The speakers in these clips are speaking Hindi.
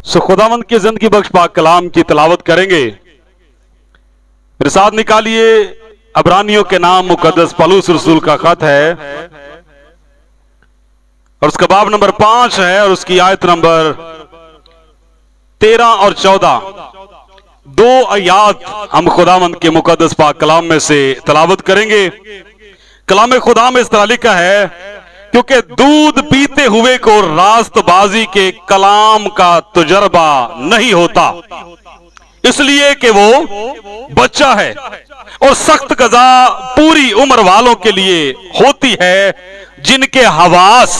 सो खुदावंद की जिंदगी बख्श पाक कलाम की तिलावत करेंगे। मेरे साथ निकालिए अबरानियों के नाम मुकद्दस पौलुस रसूल का खत है और उसका बाब नंबर 5 है और उसकी आयत नंबर 13 और 14। दो आयात हम खुदावंद के मुकद्दस पाक कलाम में से तिलावत करेंगे। कलाम खुदा में इस तरह लिखा है, क्योंकि दूध पीते हुए को रास्तबाजी के कलाम का तजुर्बा नहीं होता, इसलिए कि वो बच्चा है, और सख्त कज़ा पूरी उम्र वालों के लिए होती है, जिनके हवास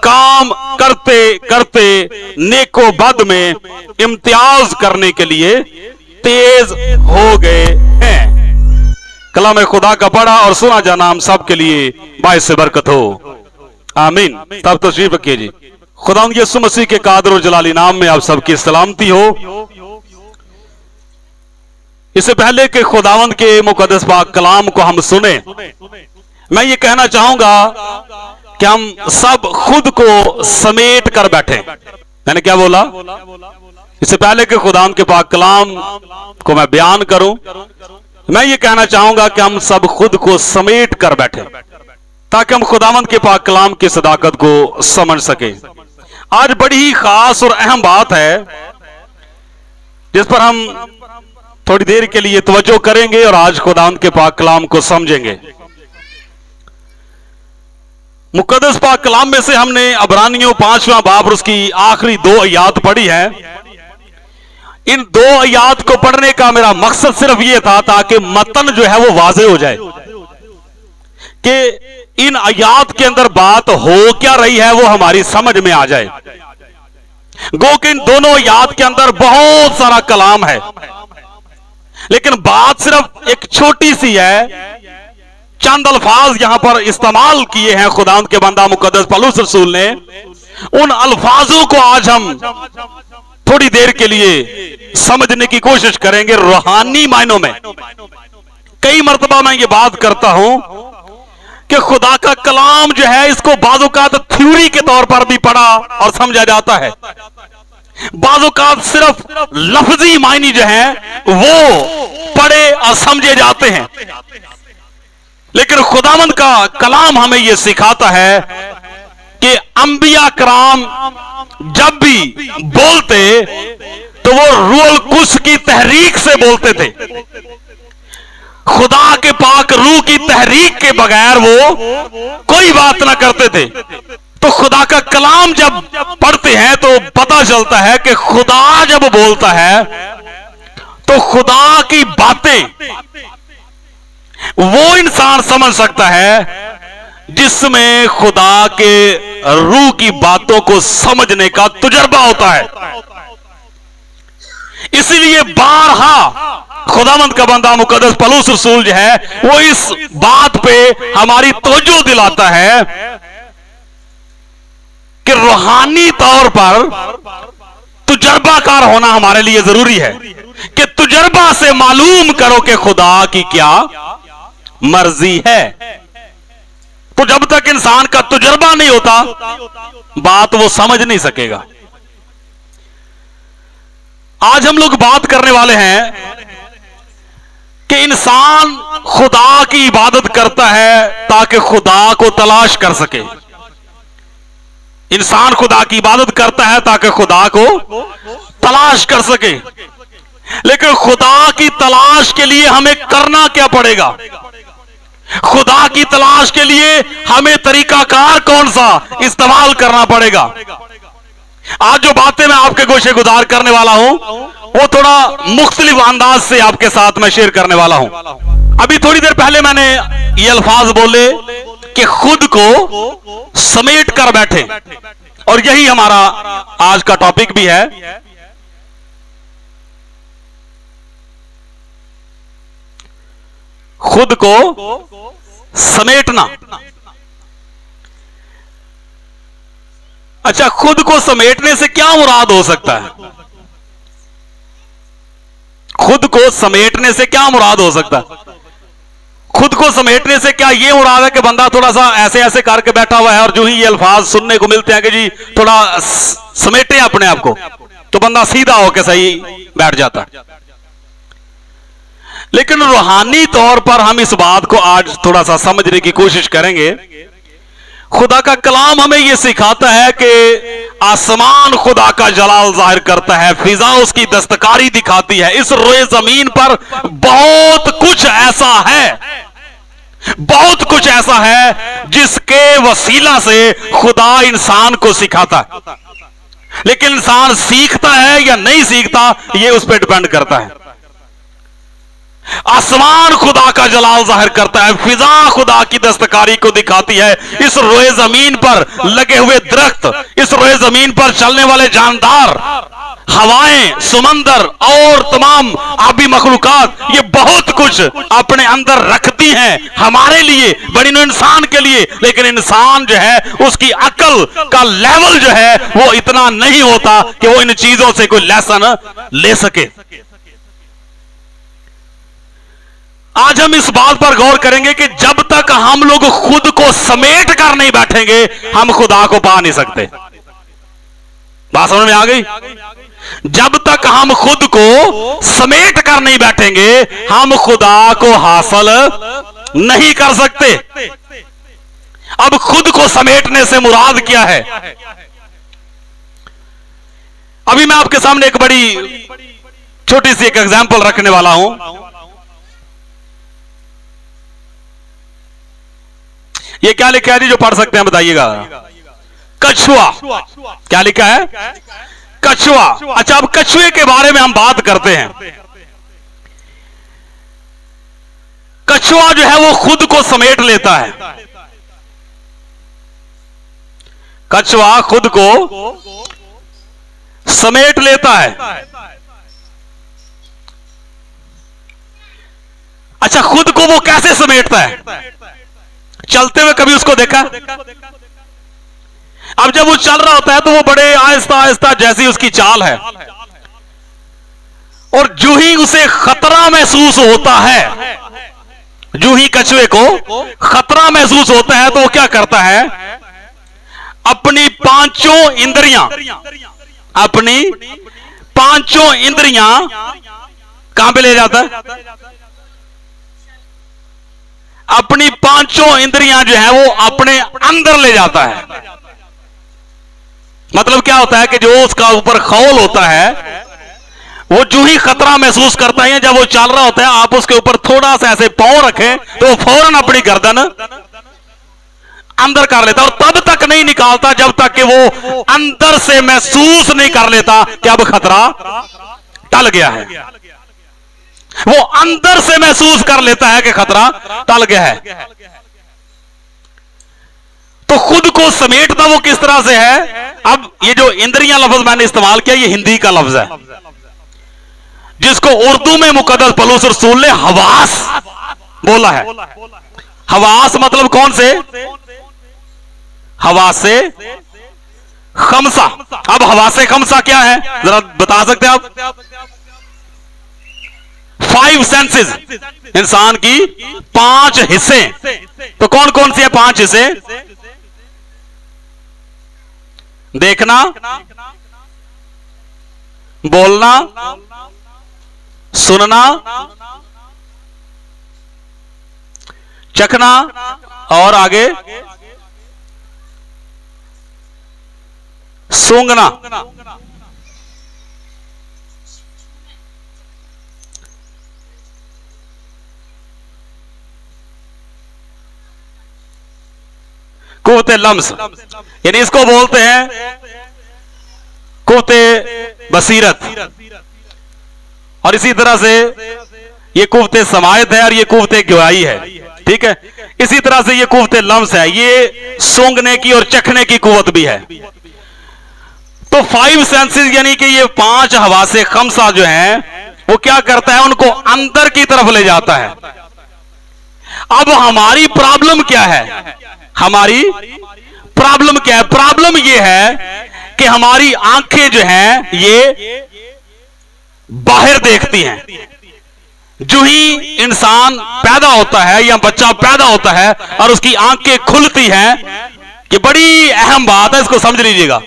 काम करते करते नेको बद में इम्तियाज करने के लिए तेज हो गए हैं। कलाम खुदा का पढ़ा और सुना जाना हम सब के लिए बाइस से बरकत हो, आमीन। तब तशरीफ रखिए जी। खुदा यीशु मसीह के कादर और जलाली नाम में आप सबकी सलामती हो। इससे पहले कि खुदावंद के मुकद्दस पाक कलाम को हम सुने, मैं ये कहना चाहूंगा कि हम सब खुद को समेट कर बैठे। मैंने क्या बोला? इससे पहले कि खुदावंद के पाक कलाम को मैं बयान करूं, मैं ये कहना चाहूंगा कि हम सब खुद को समेट कर बैठे, ताकि हम खुदावंद के पाक कलाम की सदाकत को समझ सके। आज बड़ी ही खास और अहम बात है जिस पर हम थोड़ी देर के लिए तवज्जो करेंगे और आज खुदावंद के पाक कलाम को समझेंगे। मुकद्दस पाक कलाम में से हमने अबरानियों 5वां बाब और उसकी आखिरी 2 आयात पढ़ी है। इन 2 आयात को पढ़ने का मेरा मकसद सिर्फ यह था ताकि मतन जो है वो वाज़े हो जाए कि इन आयात के अंदर बात हो क्या रही है, वो हमारी समझ में आ जाए। गो कि इन दोनों आयात के अंदर बहुत सारा कलाम है, लेकिन बात सिर्फ एक छोटी सी है। चंद अल्फाज यहां पर इस्तेमाल किए हैं खुदावंद के बंदा मुकद्दस पौलुस रसूल ने। उन अल्फाजों को आज हम थोड़ी देर के लिए समझने की कोशिश करेंगे रूहानी मायनों में। कई मर्तबा मैं ये बात करता हूं कि खुदा का कलाम जो है इसको बाज़-औक़ात थ्योरी के तौर पर भी पढ़ा और समझा जाता है, बाज़-औक़ात सिर्फ लफ्जी मायने जो है वो पढ़े और समझे जाते हैं। लेकिन खुदावंद का कलाम हमें यह सिखाता है कि अंबिया कराम जब भी बोलते तो वो रूहुल कुद्स की तहरीक से बोलते थे। खुदा के पाक रूह की तहरीक के बगैर वो कोई बात ना करते थे। तो खुदा का कलाम जब पढ़ते हैं तो पता चलता है कि खुदा जब बोलता है तो खुदा की बातें वो इंसान समझ सकता है जिसमें खुदा के रूह की बातों को समझने का तजुर्बा होता है। इसीलिए बारहा खुदावंद का बंदा मुकद्दस पौलुस रसूल जो है वो इस बात पे हमारी तवज्जो दिलाता है कि रूहानी तौर पर तजुर्बाकार होना हमारे लिए जरूरी है, कि तजुर्बा से मालूम करो कि खुदा की क्या मर्जी है। तो जब तक इंसान का तजुर्बा नहीं होता बात वो समझ नहीं सकेगा। आज हम लोग बात करने वाले हैं कि इंसान खुदा की इबादत करता है ताकि खुदा को तलाश कर सके। इंसान खुदा की इबादत करता है ताकि खुदा को तलाश कर सके, लेकिन खुदा की तलाश के लिए हमें करना क्या पड़ेगा? खुदा की तलाश के लिए हमें तरीकाकार कौन सा इस्तेमाल करना पड़ेगा? आज जो बातें मैं आपके गोशे गुजार करने वाला हूं वो थोड़ा मुख्तलिफ अंदाज से आपके साथ मैं शेयर करने वाला हूं। अभी थोड़ी देर पहले मैंने ये अल्फाज बोले कि खुद को समेट कर बैठे, और यही हमारा आज का टॉपिक भी है। खुद को समेटना। अच्छा, खुद को समेटने से क्या मुराद हो सकता है? खुद को समेटने से क्या मुराद हो सकता है? खुद को समेटने से क्या ये मुराद है कि बंदा थोड़ा सा ऐसे ऐसे करके बैठा हुआ है और जो ही ये अल्फाज सुनने को मिलते हैं कि जी थोड़ा समेटे अपने आप को, तो बंदा सीधा होकर सही बैठ जाता। लेकिन रूहानी तौर पर हम इस बात को आज थोड़ा सा समझने की कोशिश करेंगे। खुदा का कलाम हमें यह सिखाता है कि आसमान खुदा का जलाल जाहिर करता है, फिजा उसकी दस्तकारी दिखाती है। इस रोए जमीन पर बहुत कुछ ऐसा है, बहुत कुछ ऐसा है जिसके वसीला से खुदा इंसान को सिखाता है। लेकिन इंसान सीखता है या नहीं सीखता, यह उस पर डिपेंड करता है। आसमान खुदा का जलाल जाहिर करता है, फिजा खुदा की दस्तकारी को दिखाती है। इस रोए जमीन पर लगे हुए दरख्त, इस रोए जमीन पर चलने वाले जानदार, हवाएं, समंदर और तमाम आबी मखलूकात, ये बहुत कुछ अपने अंदर रखती हैं हमारे लिए, बनी नौ इंसान के लिए। लेकिन इंसान जो है उसकी अकल का लेवल जो है वो इतना नहीं होता कि वो इन चीजों से कोई लेसन ले सके। आज हम इस बात पर गौर करेंगे कि जब तक हम लोग खुद को समेट कर नहीं बैठेंगे, हम खुदा को पा नहीं सकते। बात समझ में आ गई? जब तक हम खुद को समेट कर नहीं बैठेंगे, हम खुदा को हासिल नहीं कर सकते। अब खुद को समेटने से मुराद क्या है? अभी मैं आपके सामने एक बड़ी छोटी सी एक एग्जांपल रखने वाला हूं। ये क्या लिखा है जी, जो पढ़ सकते हैं बताइएगा? कछुआ। क्या लिखा है? कछुआ। अच्छा, अब कछुए के बारे में हम बात करते हैं। कछुआ जो है वो खुद को समेट लेता है। कछुआ खुद को समेट लेता है। अच्छा, खुद को वो कैसे समेटता है? चलते हुए कभी उसको देखा? अब जब वो चल रहा होता है तो वो बड़े आहिस्ता आहिस्ता जैसी उसकी चाल है, और जो ही उसे खतरा महसूस होता है, जो ही कछुए को खतरा महसूस होता है, तो वो क्या करता है? अपनी पांचों इंद्रियां कहां पे ले जाता है? अपनी पांचों इंद्रियां जो है वो अपने अंदर ले जाता है। मतलब क्या होता है कि जो उसका ऊपर खौल होता है, वो जो ही खतरा महसूस करता है, जब वो चल रहा होता है, आप उसके ऊपर थोड़ा सा ऐसे पांव रखें तो वो फौरन अपनी गर्दन अंदर कर लेता, और तब तक नहीं निकालता जब तक कि वो अंदर से महसूस नहीं कर लेता कि अब खतरा टल गया है। वो अंदर से महसूस कर लेता है कि खतरा टल गया है। तो खुद को समेटता वो किस तरह से है? अब ये जो इंद्रियां लफ्ज मैंने इस्तेमाल किया, ये हिंदी का लफ्ज है, जिसको उर्दू में मुकद्दस पलूस रसूल ने हवास बोला है। हवास मतलब कौन से? हवासे खमसा। अब हवासे खमसा क्या है, जरा बता सकते हैं आप? 5 सेंसेस, इंसान की 5 हिस्से। तो कौन कौन से हैं 5 हिस्से? देखना, बोलना, सुनना, चखना, और आगे सूंघना। कुव्वते लम्स, यानी इसको बोलते हैं कुव्वते बसीरत, और इसी तरह से ये कुव्वते समायत है, और ये कुव्वते गवाही है। ठीक है, इसी तरह से ये कुव्वते लम्स है, ये सूंघने की और चखने की कुव्वत भी है। तो 5 सेंसेस यानी कि ये 5 हवासे खमसा जो हैं, वो क्या करता है? उनको अंदर की तरफ ले जाता है। अब हमारी प्रॉब्लम क्या है? हमारी प्रॉब्लम क्या है? प्रॉब्लम ये है कि हमारी आंखें जो हैं ये बाहर देखती हैं। जो ही इंसान पैदा होता है या बच्चा पैदा होता है और उसकी आंखें खुलती हैं, ये बड़ी अहम बात है, इसको समझ लीजिएगा।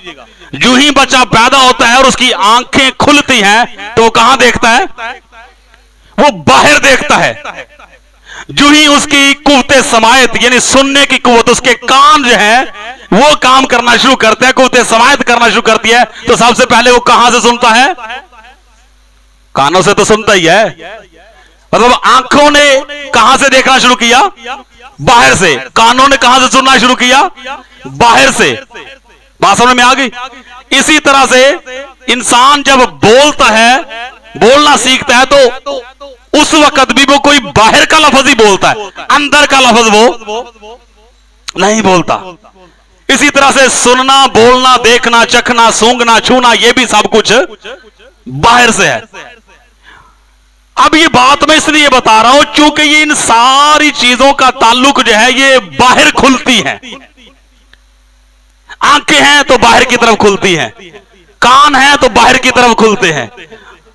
जो ही बच्चा पैदा होता है और उसकी आंखें खुलती हैं तो वो कहां देखता है? वो बाहर देखता है। जो ही उसकी कुव्वते समायत यानी सुनने की कुव्वत, उसके कान जो है वो काम करना शुरू करते हैं, कुव्वते समायत करना शुरू करती है, तो सबसे पहले वो कहां से सुनता है? कानों से तो सुनता ही है। मतलब आंखों ने कहां से देखना शुरू किया? बाहर से। कानों ने कहां से सुनना शुरू किया? बाहर से। बात समझ में आ गई? इसी तरह से इंसान जब बोलता है, बोलना सीखता है, तो उस वक्त भी वो कोई बाहर का लफ्ज ही बोलता है, अंदर का लफ्ज वो नहीं बोलता। इसी तरह से सुनना, बोलना, देखना, चखना, सूंघना, छूना, ये भी सब कुछ बाहर से है। अब ये बात मैं इसलिए बता रहा हूं क्योंकि ये इन सारी चीजों का ताल्लुक जो है ये बाहर खुलती है। आंखें हैं तो बाहर की तरफ खुलती हैं, कान है तो बाहर की तरफ खुलते हैं,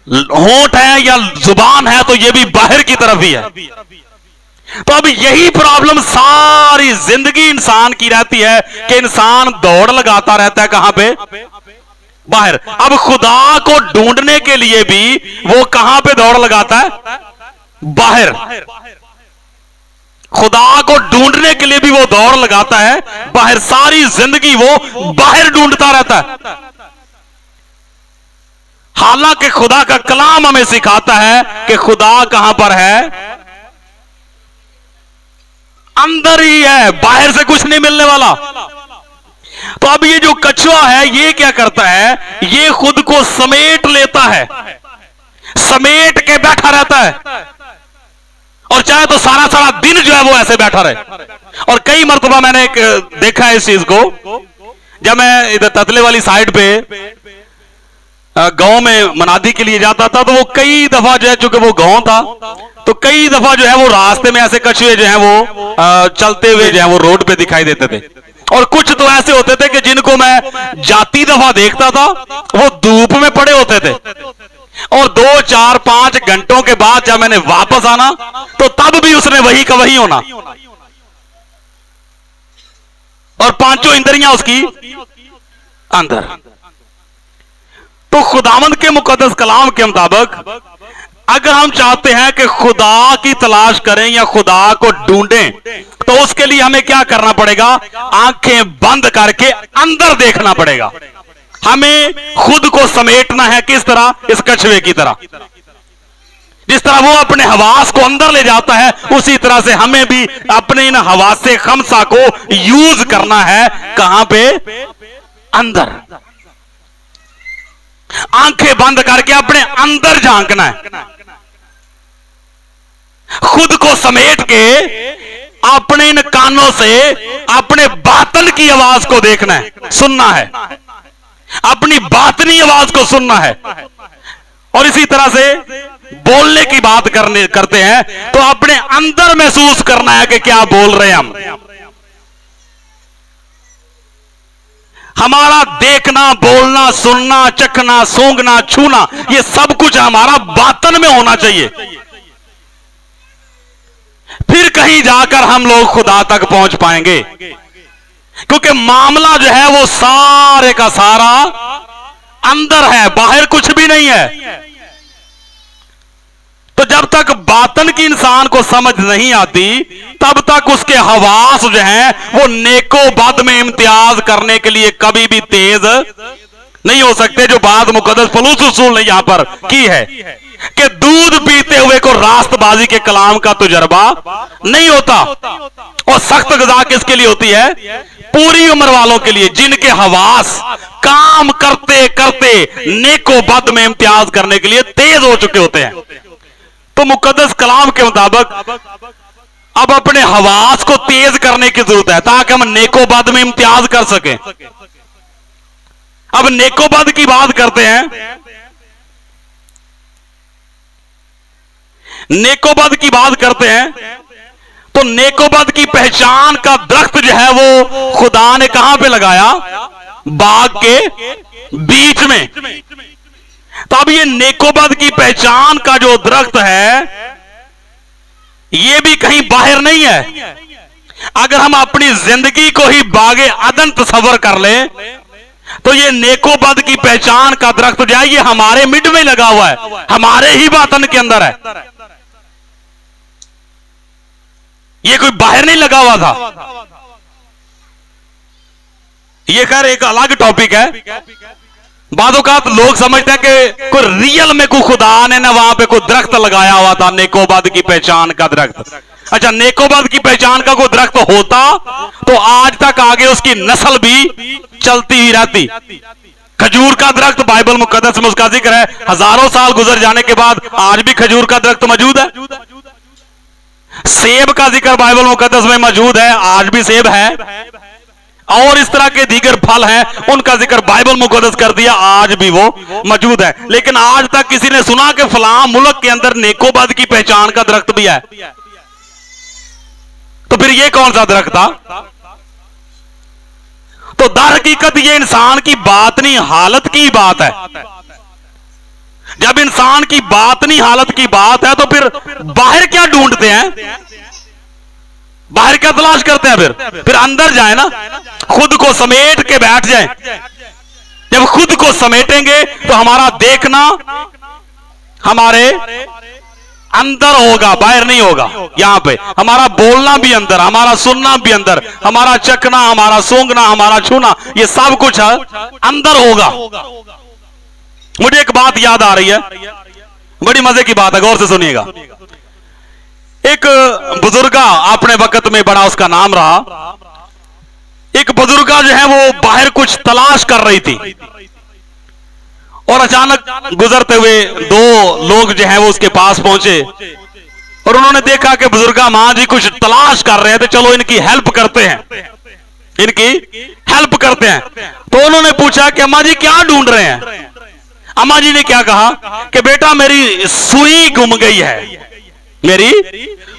होंठ है या जुबान है तो ये भी बाहर की तरफ ही है। तो अब यही प्रॉब्लम सारी जिंदगी इंसान की रहती है कि इंसान दौड़ लगाता रहता है कहां पे? बाहर। अब खुदा को ढूंढने के लिए भी वो कहां पे दौड़ लगाता है? बाहर। खुदा को ढूंढने के लिए भी वो दौड़ लगाता है बाहर। सारी जिंदगी वो बाहर ढूंढता रहता है। हालांकि खुदा का कलाम हमें सिखाता है कि खुदा कहां पर है? अंदर ही है, बाहर से कुछ नहीं मिलने वाला। तो अब ये जो कछुआ है ये क्या करता है? ये खुद को समेट लेता है, समेट के बैठा रहता है, और चाहे तो सारा सारा दिन जो है वो ऐसे बैठा रहे। और कई मर्तबा मैंने देखा है इस चीज को, जब मैं इधर ततले वाली साइड पे गांव में मनादी के लिए जाता था, तो वो कई दफा जो है, चूंकि वो गांव था, तो कई दफा जो है वो रास्ते में ऐसे कछुए जो है वो चलते हुए जो है वो रोड पे दिखाई देते थे। और कुछ तो ऐसे होते थे कि जिनको मैं जाती दफा देखता था वो धूप में पड़े होते थे, और 2, 4, 5 घंटों के बाद जब मैंने वापस आना तो तब भी उसने वही का वही होना, और पांचों इंद्रियां उसकी अंदर। तो खुदावंद के मुकद्दस कलाम के मुताबिक अगर हम चाहते हैं कि खुदा की तलाश करें या खुदा को ढूंढें, तो उसके लिए हमें क्या करना पड़ेगा? आंखें बंद करके अंदर देखना पड़ेगा। हमें खुद को समेटना है। किस तरह? इस कछुए की तरह। जिस तरह वो अपने हवास को अंदर ले जाता है, उसी तरह से हमें भी अपने इन हवासे खमसा को यूज करना है। कहां पे? अंदर। आंखें बंद करके अपने अंदर झांकना है, खुद को समेट के अपने इन कानों से अपने बातन की आवाज को देखना है, सुनना है, अपनी बातनी आवाज को सुनना है। और इसी तरह से बोलने की बात करते हैं तो अपने अंदर महसूस करना है कि क्या बोल रहे हैं हम। हमारा देखना, बोलना, सुनना, चखना, सूंघना, छूना, ये सब कुछ हमारा बातन में होना चाहिए। फिर कहीं जाकर हम लोग खुदा तक पहुंच पाएंगे, क्योंकि मामला जो है वो सारे का सारा अंदर है, बाहर कुछ भी नहीं है। तो जब तक बातन की इंसान को समझ नहीं आती, तब तक उसके हवास जो हैं वो नेको बद में इम्तियाज करने के लिए कभी भी तेज नहीं हो सकते। जो बात मुकद्दस पौलुस रसूल ने यहां पर की है कि दूध पीते हुए को रास्तबाजी के कलाम का तजुर्बा नहीं होता, और सख्त गज़ा किसके लिए होती है? पूरी उम्र वालों के लिए, जिनके हवास काम करते करते नेको बद में इम्तियाज करने के लिए तेज हो चुके होते हैं। तो मुकद्दस कलाम के मुताबिक अब अपने हवास को तेज करने की जरूरत है ताकि हम नेको बद में इम्तियाज कर सकें। अब नेको बद की बात करते हैं, नेकोबद की बात करते हैं, तो नेकोबद की पहचान का दरख्त जो है वो खुदा ने कहां पे लगाया? बाग के बीच में। तो अब ये नेकोबद की पहचान का जो दरख्त है ये भी कहीं बाहर नहीं है। अगर हम अपनी जिंदगी को ही बागे अदन तस्वर कर लें तो ये नेकोबद की पहचान का दरख्त जो है ये हमारे मिड में लगा हुआ है, हमारे ही बातन के अंदर है, ये कोई बाहर नहीं लगा हुआ था। ये खैर एक अलग टॉपिक है। बादोकात लोग समझते हैं कि कोई रियल में कोई खुदा ने ना वहां पे कोई दरख्त लगाया हुआ था, नेकोबद की पहचान का दरख्त। अच्छा, नेकोबद की पहचान का कोई दरख्त होता तो आज तक आगे उसकी नस्ल भी चलती ही रहती। खजूर का दरख्त बाइबल मुकद्दस में उसका जिक्र है, हजारों साल गुजर जाने के बाद आज भी खजूर का दरख्त मौजूद है। सेब का जिक्र बाइबल मुकद्दस में मौजूद है, आज भी सेब है। और इस तरह के दीगर फल हैं, उनका जिक्र बाइबल मुकद्दस कर दिया, आज भी वो मौजूद है। लेकिन आज तक किसी ने सुना कि फलां मुल्क के अंदर नेकोबद की पहचान का दरख्त भी है? तो फिर ये कौन सा दरख्त था? तो दर हकीकत ये इंसान की बातनी हालत की बात है। जब इंसान की बातनी हालत की बात है तो फिर बाहर क्या ढूंढते हैं, बाहर क्या तलाश करते हैं? फिर अंदर जाए ना, खुद को समेट के बैठ जाए। जब खुद को समेटेंगे तो हमारा देखना हमारे अंदर होगा, बाहर नहीं होगा। यहां पे हमारा बोलना भी अंदर, हमारा सुनना भी अंदर, हमारा चखना, हमारा सूंघना, हमारा छूना, ये सब कुछ अंदर होगा। मुझे एक बात याद आ रही है, बड़ी मजे की बात है, गौर से सुनिएगा। एक बुजुर्गा अपने वक्त में बड़ा उसका नाम रहा, एक बुजुर्गा जो है वो बाहर कुछ तलाश कर रही थी और अचानक गुजरते हुए दो लोग जो है वो उसके पास पहुंचे और उन्होंने देखा कि बुजुर्गा मां जी कुछ तलाश कर रहे हैं, तो चलो इनकी हेल्प करते हैं, इनकी हेल्प करते हैं। तो उन्होंने पूछा कि अम्मा जी क्या ढूंढ रहे हैं? अम्मा जी ने क्या कहा कि बेटा मेरी सुई गुम गई है, मेरी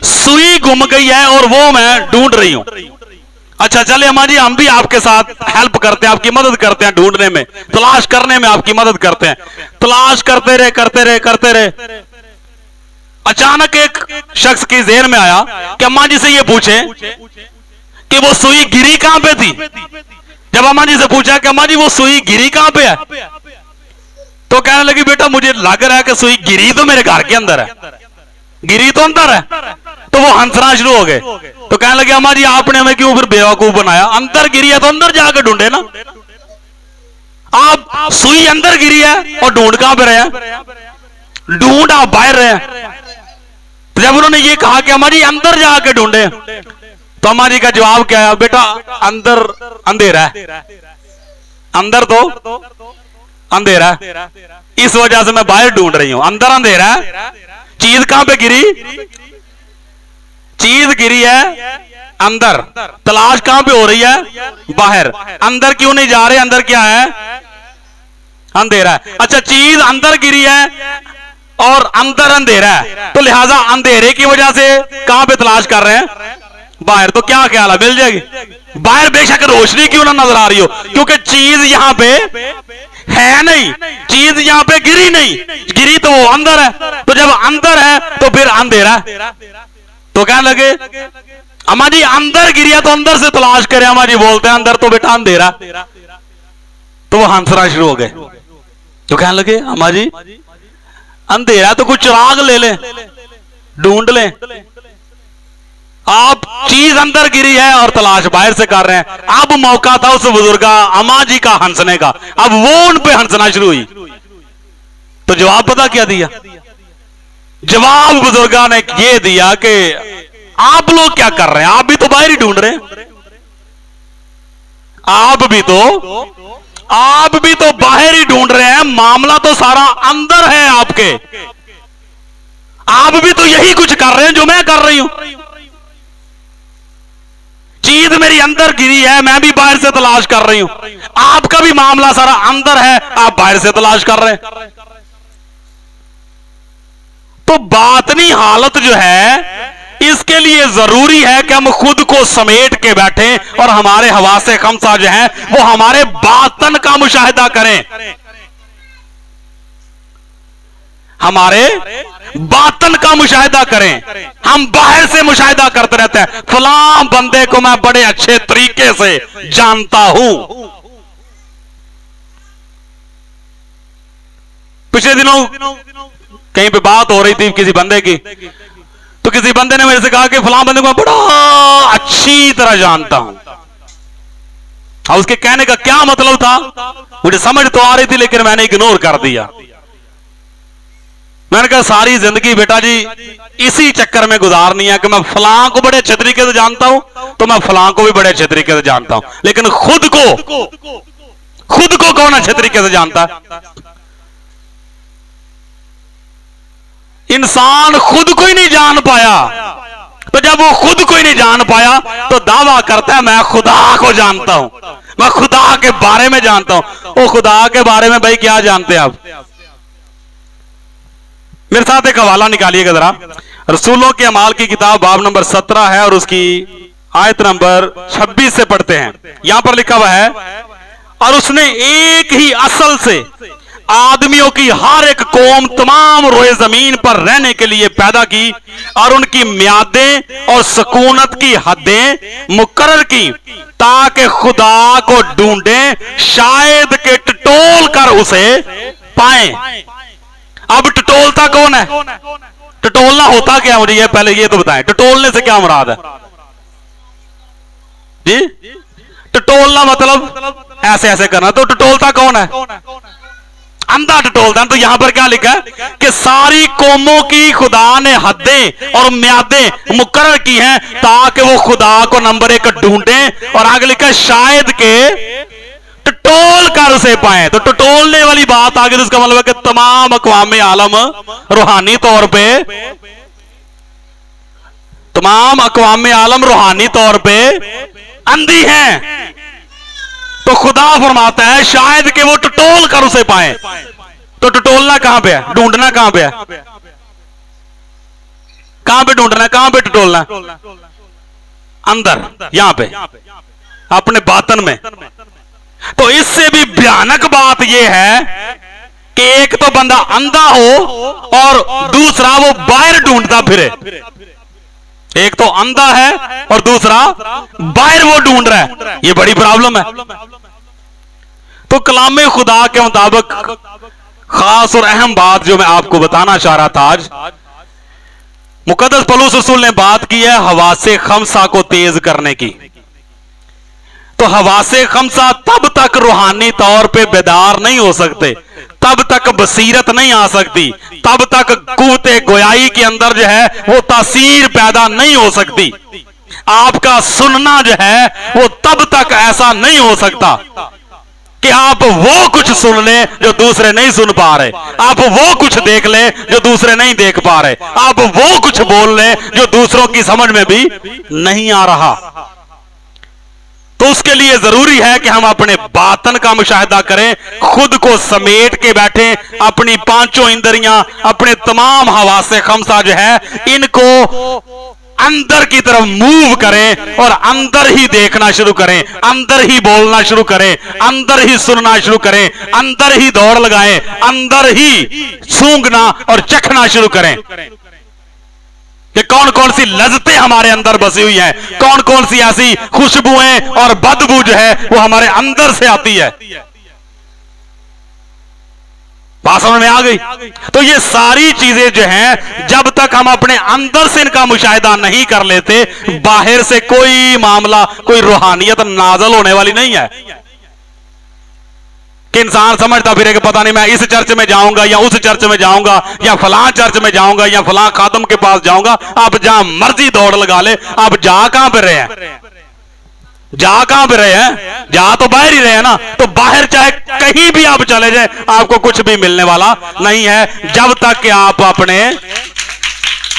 सुई गुम गई है और वो मैं ढूंढ रही हूं। अच्छा चले अम्मा जी, हम भी आपके साथ हेल्प करते हैं, आपकी मदद करते हैं, ढूंढने में, तलाश करने में आपकी मदद करते हैं। तलाश करते रहे करते रहे करते रहे, अचानक एक शख्स की ज़हन में आया कि अम्मा जी से ये पूछे कि वो सुई गिरी कहां पे थी। जब अम्मा जी से पूछा कि अम्मा जी वो सुई गिरी कहां पे है, तो कहने लगी बेटा मुझे लग रहा है कि सुई गिरी तो मेरे घर के अंदर है, गिरी तो अंदर है। तो वो हंसना शुरू हो गए। तो कहने लगे अम्मा जी आपने हमें क्यों फिर बेवकूफ बनाया, अंदर गिरी है तो अंदर जाकर ढूंढे ना, आप सुई अंदर गिरी है और ढूंढ कहां पे रहे हैं, ढूंढ आप बाहर रहे हैं। तो जब उन्होंने ये कहा कि अम्मा जी अंदर जाके ढूंढे, तो अम्मा जी का जवाब क्या है, बेटा अंदर अंधेरा है, अंदर तो अंधेरा है, इस वजह से मैं बाहर ढूंढ रही हूं। अंदर अंधेरा है, चीज कहां पे गिरी, चीज गिरी है अंदर, तलाश कहां पे हो रही है, बाहर। अंदर क्यों नहीं जा रहे, अंदर क्या है, अंधेरा है। अच्छा चीज अंदर गिरी है और अंदर अंधेरा है, तो लिहाजा अंधेरे की वजह से कहां पे तलाश कर रहे हैं, बाहर। तो क्या ख्याल है, मिल जाएगी बाहर, बेशक रोशनी क्यों ना नजर आ रही हो, क्योंकि चीज यहां पे है नहीं, चीज यहां पे गिरी नहीं, गिरी तो वो अंदर है। तो जब अंदर है तो फिर अंधेरा। तो कहने लगे अम्मा जी अंदर गिरी है तो अंदर से तलाश करें। अम्मा जी बोलते हैं अंदर तो बेटा अंधेरा। तो वो हंसना शुरू हो गए। तो कहने लगे अम्मा जी अंधेरा तो कुछ चिराग ले लें, ढूंढ लें। आप चीज अंदर गिरी है और तलाश बाहर से कर रहे हैं। अब मौका था उस बुजुर्गा अम्मा जी का हंसने का, अब वो उन पे हंसना शुरू हुई। तो जवाब पता क्या दिया, जवाब बुजुर्गा ने ये दिया कि आप लोग क्या कर रहे हैं, आप भी तो बाहर ही ढूंढ रहे हैं, आप भी तो बाहर ही ढूंढ रहे हैं, मामला तो सारा अंदर है आपके, आप भी तो यही कुछ कर रहे हैं जो मैं कर रही हूं। चीज मेरी अंदर गिरी है, मैं भी बाहर से तलाश कर रही हूं, आपका भी मामला सारा अंदर है, आप बाहर से तलाश कर रहे हैं। तो बातनी हालत जो है इसके लिए जरूरी है कि हम खुद को समेट के बैठें और हमारे हवासे खमसा जो है वो हमारे बातन का मुशाहिदा करें, हमारे बातन का मुशाहिदा करें। हम बाहर से मुशाहिदा करते रहते हैं, फलां बंदे को मैं बड़े अच्छे तरीके से जानता हूं, पिछले दिनों कहीं पे बात हो रही थी किसी बंदे की, तो किसी बंदे ने मेरे से कहा कि फलां बंदे को मैं बड़ा अच्छी तरह जानता हूं। और उसके कहने का क्या मतलब था मुझे समझ तो आ रही थी, लेकिन मैंने इग्नोर कर दिया। मैंने कहा सारी जिंदगी बेटा जी इसी चक्कर में गुजारनी है कि मैं फलां को बड़े अच्छे तरीके से जानता हूं, तो मैं फलां को भी बड़े अच्छे तरीके से जानता हूं, लेकिन खुद को कौन अच्छे तरीके से जानता है? इंसान खुद को ही नहीं जान पाया, तो जब वो खुद को ही नहीं जान पाया तो दावा करता है मैं खुदा को जानता हूं, मैं खुदा के बारे में जानता हूं। वो खुदा के बारे में भाई क्या जानते हैं आप? मेरे साथ एक हवाला निकालिएगा जरा। रसूलों के अमाल की किताब बाब नंबर 17 है और उसकी आयत नंबर 26 से पढ़ते हैं। यहां पर लिखा हुआ है, और उसने एक ही असल से आदमियों की हर एक कौम तमाम रोए जमीन पर रहने के लिए पैदा की और उनकी म्यादें और सकूनत की हदें मुकर्रर की ताकि खुदा को ढूंढें, शायद के टटोल कर उसे पाएं। अब टटोलता कौन है? टटोलना होता क्या? मुझे ये पहले ये तो बताएं, टटोलने से क्या मुराद है जी? टटोलना मतलब ऐसे ऐसे करना, तो टटोलता कौन है? अंधा टटोलता है। तो यहां पर क्या लिखा है कि सारी कौमों की खुदा ने हदें और म्यादें मुकर्रर की हैं ताकि वो खुदा को नंबर 1 ढूंढें, और आगे लिखा है शायद के टटोल कर उसे पाए। तो टटोलने वाली बात आगे, तो इसका मतलब है कि तमाम अक़वाम आलम रूहानी तौर पे, तमाम अक़वाम आलम रूहानी तौर पे अंधी हैं। तो खुदा फरमाता है शायद कि वो टटोल कर उसे पाए। तो टटोलना कहां पे है? ढूंढना कहां पे है? कहां पे ढूंढना, कहां पे टटोलना? अंदर, यहां पे अपने बातन में। तो इससे भी भयानक बात यह है कि एक तो बंदा अंधा हो और दूसरा वो बाहर ढूंढता फिरे। एक तो अंधा है और दूसरा बाहर वो ढूंढ रहा है, ये बड़ी प्रॉब्लम है। तो कलाम खुदा के मुताबिक खास और अहम बात जो मैं आपको बताना चाह रहा था आज, मुकद्दस पौलुस रसूल ने बात की है हवासे खमसा को तेज करने की। तो हवासे खमसा तब तक रूहानी तौर पे बेदार नहीं हो सकते, तब तक बसीरत नहीं आ सकती, तब तक कुव्वते गोयाई के अंदर जो है वो तासीर पैदा नहीं हो सकती। आपका सुनना जो है वो तब तक ऐसा नहीं हो सकता कि आप वो कुछ सुन लें जो दूसरे नहीं सुन पा रहे, आप वो कुछ देख लें जो दूसरे नहीं देख पा रहे, आप वो कुछ बोल लें जो दूसरों की समझ में भी नहीं आ रहा। तो उसके लिए जरूरी है कि हम अपने बातन का मुशाहिदा करें, खुद को समेट के बैठें, अपनी पांचों इंद्रियां, अपने तमाम हवासे खमसा जो है इनको अंदर की तरफ मूव करें और अंदर ही देखना शुरू करें, अंदर ही बोलना शुरू करें, अंदर ही सुनना शुरू करें, अंदर ही दौड़ लगाएं, अंदर ही सूंघना और चखना शुरू करें कि कौन कौन सी लज्जतें हमारे अंदर बसी हुई हैं, कौन कौन सी ऐसी खुशबुएं और बदबू जो है वो हमारे अंदर से आती है। बात समझ में आ गई? तो ये सारी चीजें जो हैं जब तक हम अपने अंदर से इनका मुशाहिदा नहीं कर लेते, बाहर से कोई मामला, कोई रूहानियत नाज़िल होने वाली नहीं है। कि इंसान समझता फिरे कि पता नहीं मैं इस चर्च में जाऊंगा या उस चर्च में जाऊंगा या फलां चर्च में जाऊंगा या फलां खादम के पास जाऊंगा। आप जहां मर्जी दौड़ लगा ले, आप जा कहां पे रहे हैं? जा कहां पे रहे हैं? जा तो बाहर ही रहे हैं ना। तो बाहर चाहे कहीं भी आप चले जाए, आपको कुछ भी मिलने वाला नहीं है जब तक कि आप अपने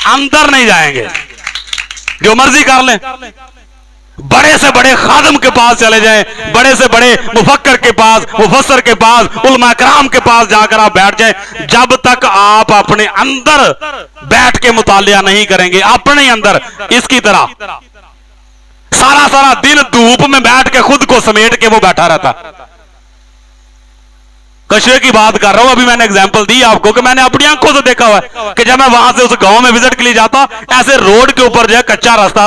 अंदर नहीं जाएंगे। जो मर्जी कर लें, बड़े से बड़े खादम के पास चले जाएं, बड़े से बड़े मुफक्कर के पास, मुफस्सर के पास, उलमा कराम के पास जाकर आप बैठ जाएं, जब तक आप अपने अंदर बैठ के मुतालिया नहीं करेंगे, अपने अंदर इसकी तरह सारा सारा दिन धूप में बैठ के खुद को समेट के वो बैठा रहता। कशे की बात कर रहा हूं, अभी मैंने एग्जांपल दी आपको कि मैंने अपनी आंखों से देखा हुआ है कि जब मैं वहां से उस गांव में विजिट के लिए जाता, ऐसे रोड के ऊपर जो है कच्चा रास्ता,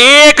1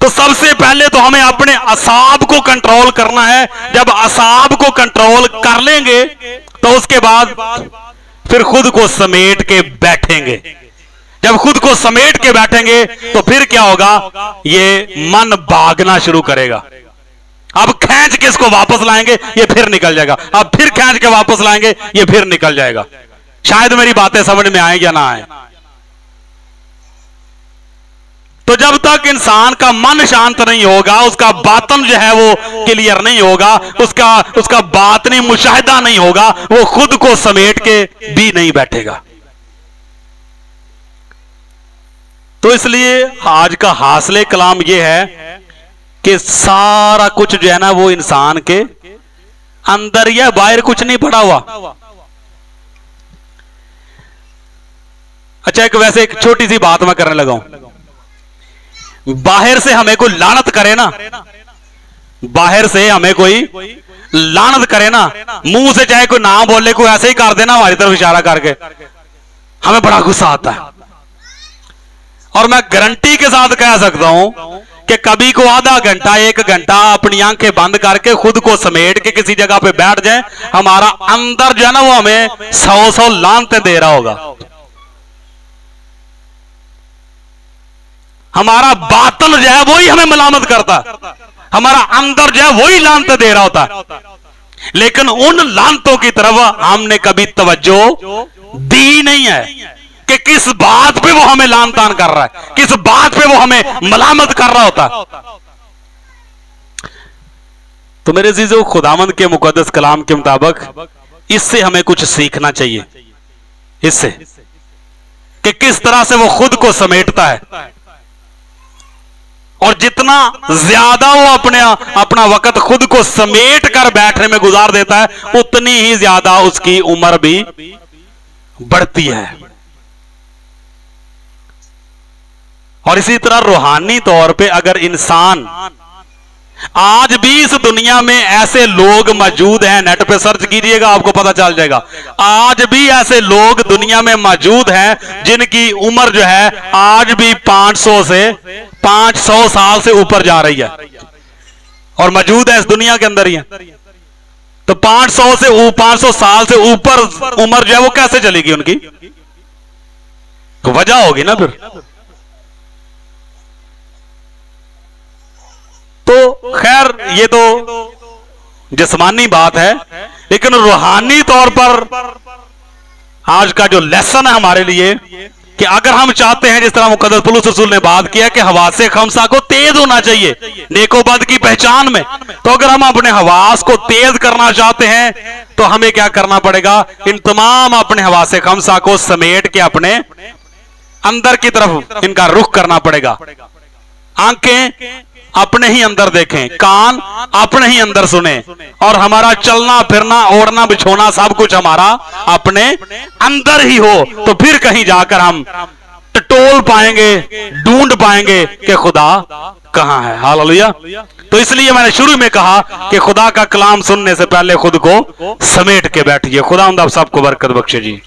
तो सबसे पहले तो हमें अपने असाब को कंट्रोल करना है। जब असाब को कंट्रोल कर लेंगे तो उसके बाद फिर खुद को समेट के बैठेंगे। जब खुद को समेट के बैठेंगे तो फिर क्या होगा, ये मन भागना शुरू करेगा। अब खींच के इसको वापस लाएंगे, ये फिर निकल जाएगा। अब फिर खींच के वापस लाएंगे, ये फिर निकल जाएगा। शायद मेरी बातें समझ में आए या ना आए। तो जब तक इंसान का मन शांत नहीं होगा, उसका बातन जो है वो क्लियर नहीं होगा, उसका बातनी मुशाहिदा नहीं होगा, वो खुद को समेट के भी नहीं बैठेगा। तो इसलिए आज का हासिले कलाम ये है कि सारा कुछ जो है ना वो इंसान के अंदर या बाहर कुछ नहीं पड़ा हुआ। अच्छा, वैसे एक छोटी सी बात मैं करने लगा हूं। बाहर से हमें कोई लानत करे ना, बाहर से हमें कोई लानत करे ना, मुंह से चाहे कोई नाम बोले, कोई ऐसे ही कर देना हमारी तरफ इशारा करके, हमें बड़ा गुस्सा आता है। और मैं गारंटी के साथ कह सकता हूं कि कभी को आधा घंटा, एक घंटा अपनी आंखें बंद करके खुद को समेट के किसी जगह पे बैठ जाए, हमारा अंदर जो है ना वो हमें 100 लानतें दे रहा होगा। हमारा बातन जो है वही हमें मलामत करता है, हमारा अंदर जो है वही लानतें दे रहा होता है। लेकिन उन लानतों की तरफ हमने कभी तवज्जो दी नहीं है कि किस बात पे वो हमें लान तान कर रहा है, किस बात पे वो हमें मलामत कर रहा होता है। तो मेरे अजीजों, खुदावंद के मुकद्दस कलाम के मुताबिक इससे हमें कुछ सीखना चाहिए, इससे कि किस तरह से वो खुद को समेटता है। और जितना ज्यादा वो अपना वक्त खुद को समेट कर बैठने में गुजार देता है, उतनी ही ज्यादा उसकी उम्र भी बढ़ती है। और इसी तरह रूहानी तौर पे अगर इंसान, आज भी इस दुनिया में ऐसे लोग मौजूद हैं, नेट पे सर्च कीजिएगा आपको पता चल जाएगा, आज भी ऐसे लोग दुनिया में मौजूद हैं जिनकी उम्र जो है आज भी 500 साल से ऊपर जा रही है, और मौजूद है इस दुनिया के अंदर ही है। तो 500 साल से ऊपर उम्र जो है वो कैसे चलेगी उनकी? तो वजह होगी ना फिर। तो खैर ये तो जिस्मानी बात है, लेकिन रूहानी तौर पर आज का जो लेसन है हमारे लिए कि अगर हम चाहते हैं, जिस तरह मुकद्दस पौलुस रसूल ने बात किया कि हवासे खमसा को तेज होना चाहिए नेकोबद की पहचान में, तो अगर हम अपने हवास को तेज करना चाहते हैं तो हमें क्या करना पड़ेगा? इन तमाम अपने हवासे खमसा को समेट के अपने अंदर की तरफ इनका रुख करना पड़ेगा। आंखें अपने ही अंदर देखें, कान अपने ही अंदर सुने, और हमारा चलना फिरना ओढ़ना बिछोना सब कुछ हमारा अपने अंदर ही हो, तो फिर कहीं जाकर हम टटोल पाएंगे, ढूंढ पाएंगे कि खुदा कहां है। हालेलुया। तो इसलिए मैंने शुरू में कहा कि खुदा का कलाम सुनने से पहले खुद को समेट के बैठिए। खुदा आप सबको बरकत बख्शे जी।